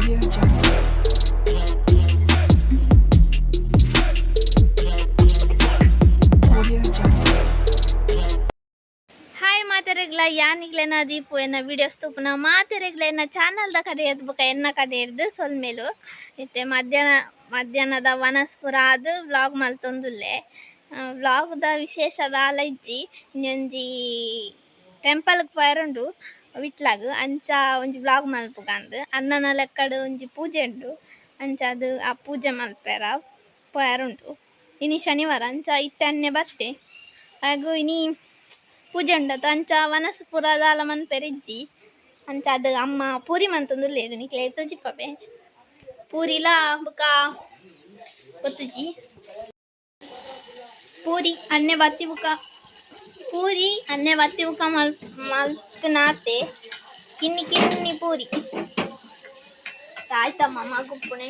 Audio Jungle. Audio Jungle. Hi ಮಾತೆರೆಗ್ಲ ಯಾನಿಗ್ಲೆನ ದೀಪು ಎನ್ನ ವಿಡಿಯೋಸ್ ತುಪ್ಪುನ ಮಾತೆರೆಗ್ಲ ಎನ್ನ ಚಾನಲ್ದ ಕಡೆ ಎದ್ದು ಬೊಕ ಎನ್ನ ಕಡೆ ಇರ್ದು ಸೊಲ್ಮೇಲು ಇತ್ತೆ ಮಧ್ಯಾಹ್ನದ ವನಸ್ಪುರ ಅದು ವ್ಲಾಗ್ ಮಲ್ತೊಂದುಲ್ಲೆ ವ್ಲಾಗ್ದ ವಿಶೇಷದ ಆಲ ಇಜ್ಜಿ ಇನ್ನೊಂಜಿ ಟೆಂಪಲ್ಗೆ ಪೋಯರುಂಡು ವಿಟ್ಲಾಗ್ ಅಂಚ ಒಂಜಿ ವ್ಲಾಗ್ ಮಲ್ಪುಗಂದು ಅಣ್ಣನ ಲೆಕ್ಕಡು ಒಂಜಿ ಪೂಜೆ ಉಂಡು ಅಂಚ ಅದು ಆ ಪೂಜೆ ಮಲ್ಪೆರ ಪೋಯರುಂಡು ಇನಿ ಶನಿವಾರ ಅಂಚ ಇತ್ತೆ ಅನ್ನೆ ಬತ್ತೆ ಹಾಗೂ ಇನಿ ಪೂಜೆ ಉಂಡತ ಅಂಚ ವನಸ್ಪುರ ದಾಲ ಮನ್ಪೆರಿಜ್ಜಿ ಅಂಚ ಅದು ಅಮ್ಮ ಪೂರಿ ಮಂತೊಂದುಲ್ಲೆರ್ ನಿಕ್ಲೆ ತೋಜಿಪ್ಪೆ ಪೂರಿಲ ಬುಕ ಗೊತ್ತುಜಿ ಪೂರಿ ಅನ್ನೆ ಬತ್ತಿ ಬುಕ ಪೂರಿ ಅನ್ನೆ ಬತ್ತಿ ಬುಕ ಮಲ್ಪನಾತೆ ಕಿನ್ನಿ ಪೂರಿ ಆಯ್ತಮ್ಮ ಮಗುಪ್ಪುಣೆ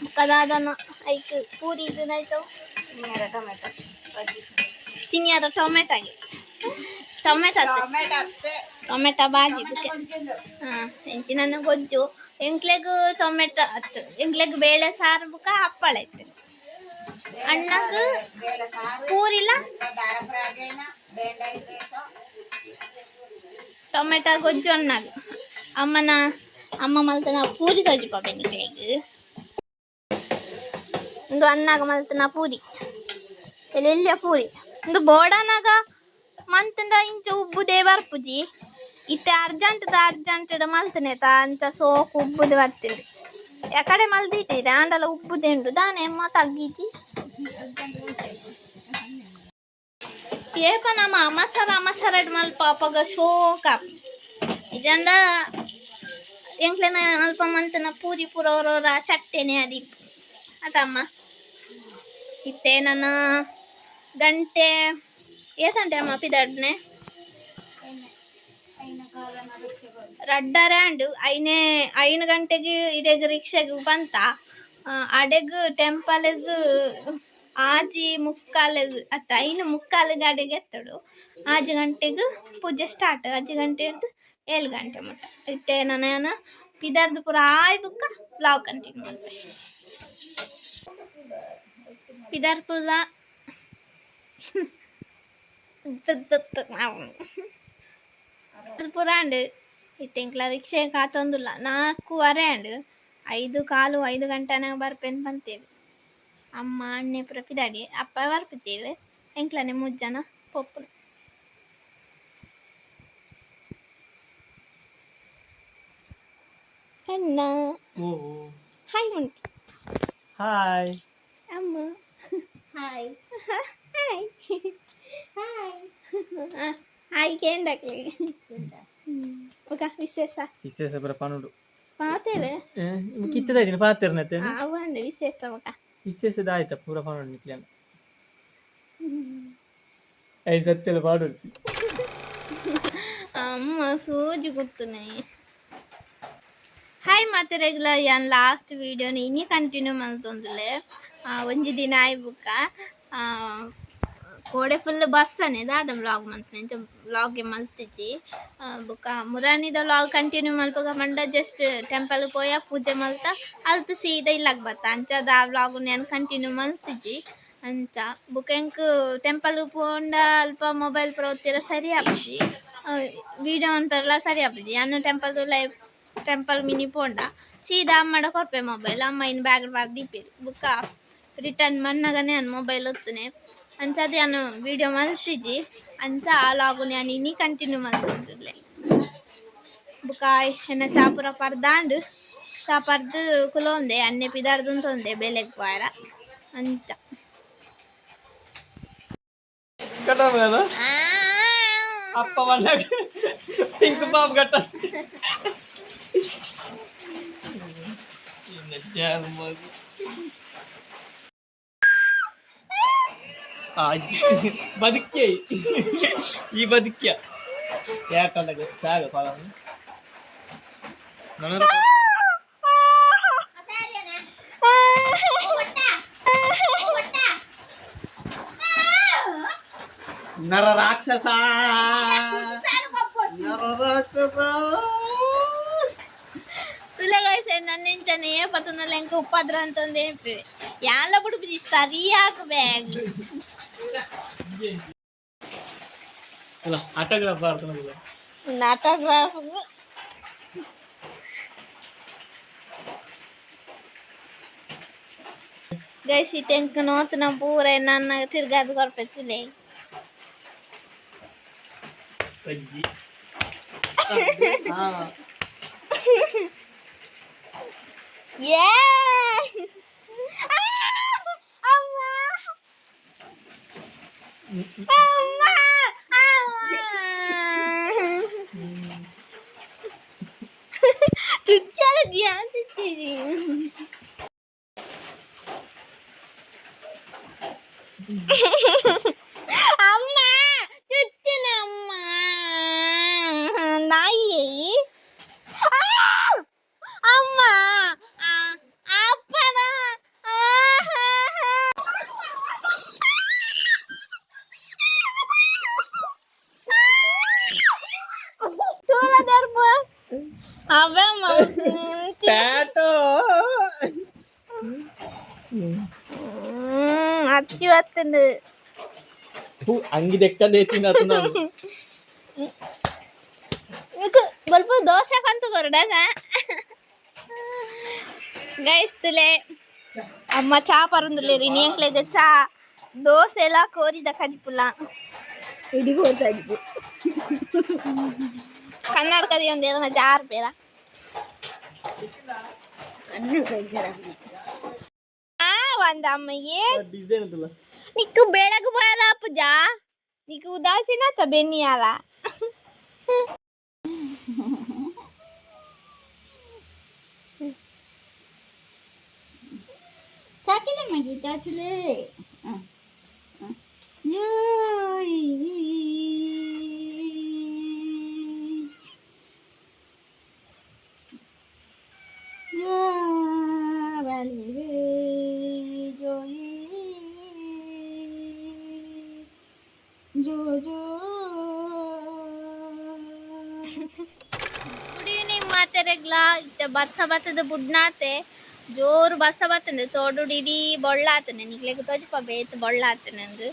ಬುಕ್ಕದಾದನ ಐಕ್ ಪೂರಿ ಇದಾಯ್ತವು ತಿನ್ಯಾರ ಟೊಮೆಟೊಗೆ ಟೊಮೆಟೊ ಬಾಜಿ ಎಂಚಿನ ಗೊಜ್ಜು ಎಂಕ್ಲೆಗ್ ಟೊಮೆಟೊ ಅತ್ತು ಎಂಕ್ಲೆಗ್ ಬೇಳೆ ಸಾರು ಬುಕ ಹಪ್ಪಳ ಇತ್ತು ಅಣ್ಣಗ್ ಪೂರಿಲ ಟೊಮೆಟೊ ಗೊಜ್ಜು ಅಣ್ಣಗ್ ಅಮ್ಮ ಮಲ್ತನ ಪೂರಿ ತೋಜಿಪ್ಪ ನಿಕ್ಲೆಗ್ ಒಂದು ಅಣ್ಣಗ ಮಲ್ತನ ಪೂರಿ ಎಲ್ಲಿಯ ಪೂರಿ ಒಂದು ಬೋಡನಾಗ ಮಂತಂದ ಇಂಚ ಉಬ್ಬುದೇ ಬರ್ಪುಜಿ ಇತ್ತೆ ಅರ್ಜೆಂಟ್ ಮಲ್ತನೇತ ಅಂಚ ಸೋಕು ಉಬ್ಬುದೇ ಬರ್ತೀರಿ ಯಾಕಡೆ ಮಲ್ದಿದ್ದೀರಿ ಆಂಡಲ ಉಬ್ಬುದೇ ಉಂಟು ದಾನೆ ತಗ್ಗಿಜಿ ಏಪ ನಮ್ಮ ಮಸಾರ ಮಲ್ಪ ಅಪ್ಪಗ ಶೋಕ ಇದಂದ ಎಂಕ್ಲೆನ ಅಲ್ಪ ಮಂತನ ಪೂರಿ ಪುರವರ ಚಟ್ಟೆನೆ ಅದಿಪ್ಪು ಅದಮ್ಮ ಇತ್ತೆ ನನ್ನ ಗಂಟೆ ಏತಂಟೆ ಅಮ್ಮ ಪಿದಡ್ನೆ ರಡ್ಡರೆ ಅಂಡು ಐನು ಗಂಟೆಗೆ ಇಡೆಗ್ ರಿಕ್ಷೆಗೆ ಬಂತ ಅಡೆಗ್ ಟೆಂಪಲ್ಗ್ ಆಜಿ ಮುಕ್ಕಾಲಿಗೆ ಅತ್ತ ಐನು ಮುಕ್ಕಾಲಿಗೆ ಅಡೆಗೆ ಎತ್ತಡು 5 ಗಂಟೆಗೆ ಪೂಜೆ ಸ್ಟಾರ್ಟ್ 5 ಗಂಟೆ ಹಿಡ್ದು 7 ಗಂಟೆ ಮಟ್ಟ ಇತ್ತೆ ನಾನು ಪಿದರ್ದು ಪೂರ ಆಯ್ ಬುಕ್ಕ ವ್ಲಾಗ್ ಕಂಟಿನ್ಯೂ ಮಾಡ್ತೆ ಪಿದರ್ಪುರದ ಪುರ ಅಂಡು ಇತ್ತೆಂಕ್ಲ ರಿಕ್ಷೆ ಕಾತೊಂದುಲ್ಲ 4:15 ಅಂಡು 5 ಗಂಟೆನಾಗ ಬರ್ಪೇನು ಬಂತೇವೆ ಅಮ್ಮ ಅಣ್ಣೆ ಪುರ ಪಿದಾಡಿ ಅಪ್ಪ ಬರ್ಪಿದ್ದೇವೆ ಎಂಕ್ಲನೆ 3 ಜನ ಪೊಪ್ಪು ಅಣ್ಣ ಹಾಯ್ ಉಂಟು ಹಾಯ್ ಅಮ್ಮ ಹಾಯ್ ಹಾಯ್ ಹಾಯ್ ಕೇಂಡಕ್ಲಿ ಓಕ ವಿಶೇಷ ಬರ ಪನುಡು ಪಾತೇರು ಕಿತ್ತದಾಯ್ತು ಪಾತಿರ್ನತ್ತೆ ಅವು ಅಂದೆ ವಿಶೇಷ ಓಕ ವಿಶೇಷದ ಆಯ್ತಾ ಪೂರ ಪನುಡು ನಿಕ್ಲೇನ ಐದು ಸತ್ತೆಲ್ಲ ಪಾಡು ಅಮ್ಮ ಸೂಜಿ ಗೊತ್ತುನೆ ಹಾಯ್ ಮತ್ತೆ ರೆಗ್ಯುಲರ್ ಯಾನ್ ಲಾಸ್ಟ್ ವಿಡಿಯೋನ ಇನ್ನಿ ಕಂಟಿನ್ಯೂ ಮಲ್ತೊಂದುಲ್ಲೆ ಒಂಜಿ ದಿನ ಆಯ್ ಬುಕ್ಕ ಕೋಡೆ ಫುಲ್ ಬಸ್ಸನೆ ದಾದ ವ್ಲಾಗ್ ಮಲ್ಪನೆ ವ್ಲಾಗ್ಗೆ ಮಲ್ತಿಜಿ ಬುಕ್ಕ ಮುರಾಣಿದ ವ್ಲಾಗ್ ಕಂಟಿನ್ಯೂ ಮಲ್ಪಗ ಮಂಡ ಜಸ್ಟ್ ಟೆಂಪಲ್ ಪೋಯ ಪೂಜೆ ಮಲ್ತ ಅಲ್ತು ಸೀದಾ ಇಲ್ಲಾಗ ಬತ್ತ ಅಂಚದ ಆ ವ್ಲಾಗ್ ನಾನು ಕಂಟಿನ್ಯೂ ಮಲ್ತಿಜಿ ಅಂಚ ಬುಕ್ಕ ಎಂಕ್ ಟೆಂಪಲ್ ಪೋಂಡ ಅಲ್ಪ ಮೊಬೈಲ್ ಪುರ ಸರಿ ಆಪುಜಿ ವಿಡಿಯೋ ಅನ್ಪೆರಲ ಸರಿ ಆಪುಜಿ ಅನ್ನು ಟೆಂಪಲ್ ಮಿನಿ ಪೋಂಡ ಸೀದಾ ಅಮ್ಮಡ ಕೊರ್ಪೆ ಮೊಬೈಲ್ ಅಮ್ಮ ಇನ್ನು ಬ್ಯಾಗ್ ಬರ್ದಿಪ್ಪೇರು ಬುಕ್ಕ ರಿಟರ್ನ್ ಮನ್ನಗನೆ ಅನ್ ಮೊಬೈಲ್ ಒತ್ತುನೆ ಅಂಚದೆ ನಾನು ವಿಡಿಯೋ ಮಲ್ತಿಜಿ ಅಂಚ ಆ ಲಾಗು ನಾನು ಇನ್ನಿ ಕಂಟಿನ್ಯೂ ಮಲ್ತೊಂದುಲ್ಲೆ ಬುಕ್ಕ ಎನ್ನ ಚಾಪುರ ಪರ್ದಾಂಡು ಚಾ ಪರ್ದು ಕುಲೊಂದೆ ಅನ್ನೆ ಪಿದಾರ್ದು ತೊಂದೆ ಬೆಲೆಗ್ ಬಾರ ಅಂಚ ಅಪ್ಪ ಬಂದಾಗ ಪಿಂಕ್ ಬಾಬ್ ಗಟ್ಟ ಬದುಕ್ಯ ಈ ಬದುಕ್ಯ ಯಾಕಂದಾಗ ಸಾಗ ಕೊಳ ನರ ರಾಕ್ಷಸ तुला गाइस ಮತ್ತೆ ನನ್ನ ಇಂಚನೆ ಪತ್ತುನಲ್ಲ ಎಂಕ ಉಪ್ಪದ್ರ ಅಂತಂದು ಹೇಳ್ತೇವೆ ಯಾಲ ಬಿಡುಬಿಡಿ ಸರಿ ಹಾಕಬೇಕು ಅಲ್ಲ ಆಟೋಗ್ರಾಫ್ ಮಾಡ್ತಾನಲ್ಲ ನಾಟೋಗ್ರಾಫ್ ಗೈಸಿ ತೆಂಕ ನೋತನ ಪೂರ ನನ್ನ ತಿರ್ಗಾದ ಕೊರ್ಪೆತ್ತುಲೆ ಅಜ್ಜಿ ಹಾ ಯೇ ಅಮ್ಮ ಅಮ್ಮ ಚುಚ್ಚಾರ ದಿಯಾ ಚುಚ್ಚಿದಿ ಅಮ್ಮ ಚುಚ್ಚಿನ ಅಮ್ಮ ನಾಯಿ ಅಮ್ಮ ಅಪ್ಪನ ತೂಲ ದರ್ಪ ಅವಮ್ಮ ಟ್ಯಾಟೋ ಅಚ್ಚಿ ಬರ್ತಂದು ಅಂಗಿ ದೆಕ್ಕದೆ ತಿನ್ನತು ನಾನು ಸ್ವಲ್ಪ ದೋಸೆ ಕಂತು ಕೊರಡಾಗ ಗೈಸ್ತುಲೆ ಅಮ್ಮ ಚಾ ಪರಂದುಲೇರಿ ನೇಂಕ್ಲೆದ ಚಾ ದೋಸೆ ಎಲ್ಲ ಕೋರಿದ ಕಜಿಪುಲ್ಲ ಇಡಿಗೆ ಹೋಗ್ತಾ ಇದ್ವು ಕನ್ನಡಕದ ಒಂದೇನ ಜಾರ್ ಬೇಡ ಕಣ್ಣು ಬೇಜಾರ ಒಂದಮ್ಮಯ್ಯೇ ಡಿಸೈನ್ ಇತ್ತಲ್ಲ ನಿಕ್ಕು ಬೆಳಗ್ಗೆ ಬಾರ ಪೂಜ ನಿಕ್ಕು ಉದಾಸೀನ ತ ಬೆನ್ನಿಯಾಲ ಚಾಚಲೆ ಮಾಡಿ ಚಾಚಲೆ ಗುಡ್ ಈವ್ನಿಂಗ್ ಮಾತೆರೆಗ್ಲ ಇತ್ತೆ ಬರ್ಸ ಬತ್ತದ ಬುಡ್ನಾತೆ ಜೋರು ಬರ್ಸ ಬತ್ತಂದೆ ತೋಡು ಇಡೀ ಬೊಳ್ಳಾತನೆ ನಿಕ್ಲೆಗ್ ತೋಜಪ ಬೇತ್ ಬೊಳ್ಳಾತನಂದು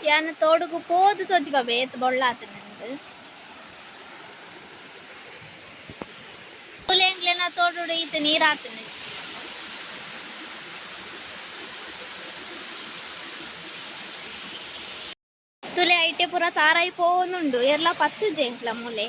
ಯಾನ ತೋಡುಗು ಪೋದು ತೋಜಪ ಬೇತ್ ಬೊಳ್ಳಾತನಂದು ತುಲೆಂಗ್ಲೆನ ತೋಡು ಈತ ನೀರಾತನೆ ತುಲೆ ಐಟೆ ಪೂರ ತಾರಾಯಿ ಪೋನುಂಡು ಎಲ್ಲ ಪತ್ತು ಜೇಂಕ್ಲ ಮೂಲೆ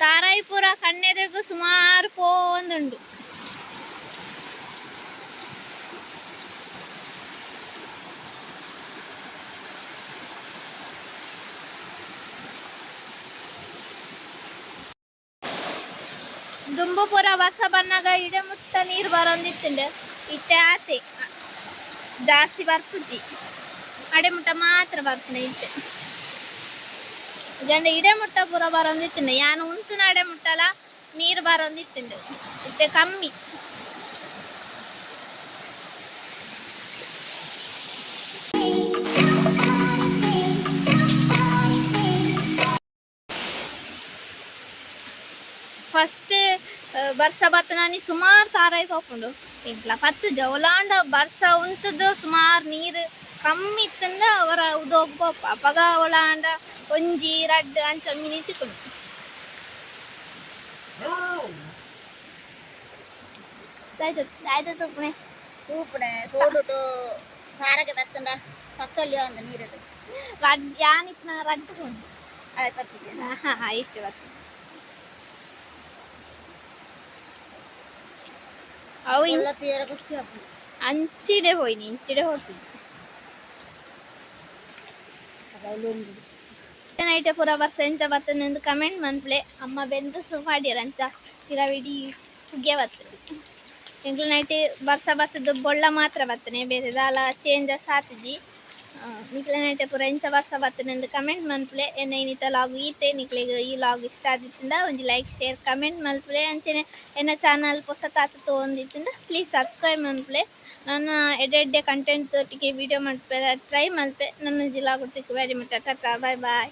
ತಾರಾಯಿ ಪೂರ ಕಣ್ಣೆದೆಗೂ ಸುಮಾರು ಪೋಂದುಂಡು ದುಂಬು ಪೂರ ವರ್ಷ ಬಂದಾಗ ಇಡೆ ಮುಟ್ಟ ನೀರು ಬರೋಂದಿತ್ತಂಡೆ ಇಟ್ಟೆ ಆತೆ ಜಾಸ್ತಿ ಬರ್ತುಜ್ಜಿ ಅಡೆ ಮುಟ್ಟ ಮಾತ್ರ ಬರ್ತನೆ ಇಟ್ಟೆ ಜಂಡ ಇಡೆ ಮುಟ್ಟ ಪೂರ ಬರೋಂದಿತ್ತಂಡೆ ಯಾನು ಉಂತುನ ಅಡೆ ಮುಟ್ಟಲ ನೀರು ಬರೋಂದಿತ್ತಂಡೆ ಇಟ್ಟೆ ಕಮ್ಮಿ ಫಸ್ಟ್ ಬರ್ಸ ಬತ್ತನಾನಿ ಸುಮಾರು ತಾರಾಯಿ ಹೋಗ್ಕೊಂಡು ಇಂಟ್ಲ ಪತ್ತು ಜವಲಾಂಡ ಬರ್ಸ ಉಂತದ್ದು ಸುಮಾರು ನೀರು ಕಮ್ಮಿ ಇತ್ತಂದ ಅವರ ಉದೋಗ್ಬೋಪ ಅಪಗ ಒಳಾಂಡ ಒಂಜಿ ರಡ್ಡು ಅಂಚ ಮೀನಿ ತಿಕ್ಕೊಂಡು ತುಪ್ಪಣೆ ತೂಪಣೆ ತೋಡುಟು ಸಾರಗೆ ಬತ್ತಂಡ ಪಕ್ಕಲ್ಲಿ ಒಂದು ನೀರಿಟ್ಟು ರಡ್ ಯಾನಿಕ್ನ ರಡ್ಡುಕೊಂಡು ಅದು ಪತ್ತಿದ್ದೆ ಆಯ್ತು ಇವತ್ತು ಅವು ಎಲ್ಲ ತೀರ ಖುಷಿ ಆಗ್ತದೆ ಅಂಚಿಡೆ ಹೋಯ್ನಿ ಇಂಚಿಡೆ ಹೋಗ್ತೀನಿ ನೈಟೆ ಪೂರ ಬರ್ಸ ಎಂಚ ಬರ್ತನೆಂದು ಕಮೆಂಟ್ ಮನ್ಪ್ಲೆ ಅಮ್ಮ ಬೆಂದು ಸುಫಾಡಿಯರಂಚ ತಿರವಿಡಿ ಹುಗ್ಗೆ ಬರ್ತದೆ ಎಂಕ್ಲು ನೈಟ್ ಬರ್ಸ ಬರ್ತದ್ದು ಬೊಳ್ಳ ಮಾತ್ರ ಬರ್ತನೆ ಬೇರೆ ದಾಲ ಚೇಂಜಸ್ ಆತಿದ್ದಿ ನಿಕ್ಲೆನೈತೆ ಪೂರ ಇಂಚ ವರ್ಷ ಬರ್ತನೆಂದು ಕಮೆಂಟ್ ಮಲ್ಪಲೆ ಎನ್ನ ಇನ್ನಿತ ಲಾಗ್ ಈತೆ ನಿಕ್ಲೆಗ್ ಈ ಲಾಗ್ ಇಷ್ಟ ಆದಿತ್ತಿಂದ ಒಂಜಿ ಲೈಕ್ ಶೇರ್ ಕಮೆಂಟ್ ಮಲ್ಪಲೆ ಅಂಚನೆ ಎನ್ನ ಚಾನಲ್ ಹೊಸತಾತ ತೊಂದಿತ್ತಿಂದ ಪ್ಲೀಸ್ ಸಬ್ಸ್ಕ್ರೈಬ್ ಮಲ್ಪಲೆ ನನ್ನ ಎಡ್ಡೆ ಕಂಟೆಂಟ್ ತೋಟಿಗೆ ವಿಡಿಯೋ ಮಲ್ಪೆ ಟ್ರೈ ಮಲ್ಪೆ ನನ್ನ ಲಾಗ್ ವೆರಿ ಮಚ್ ಟಾಟಾ ಬಾಯ್ ಬಾಯ್.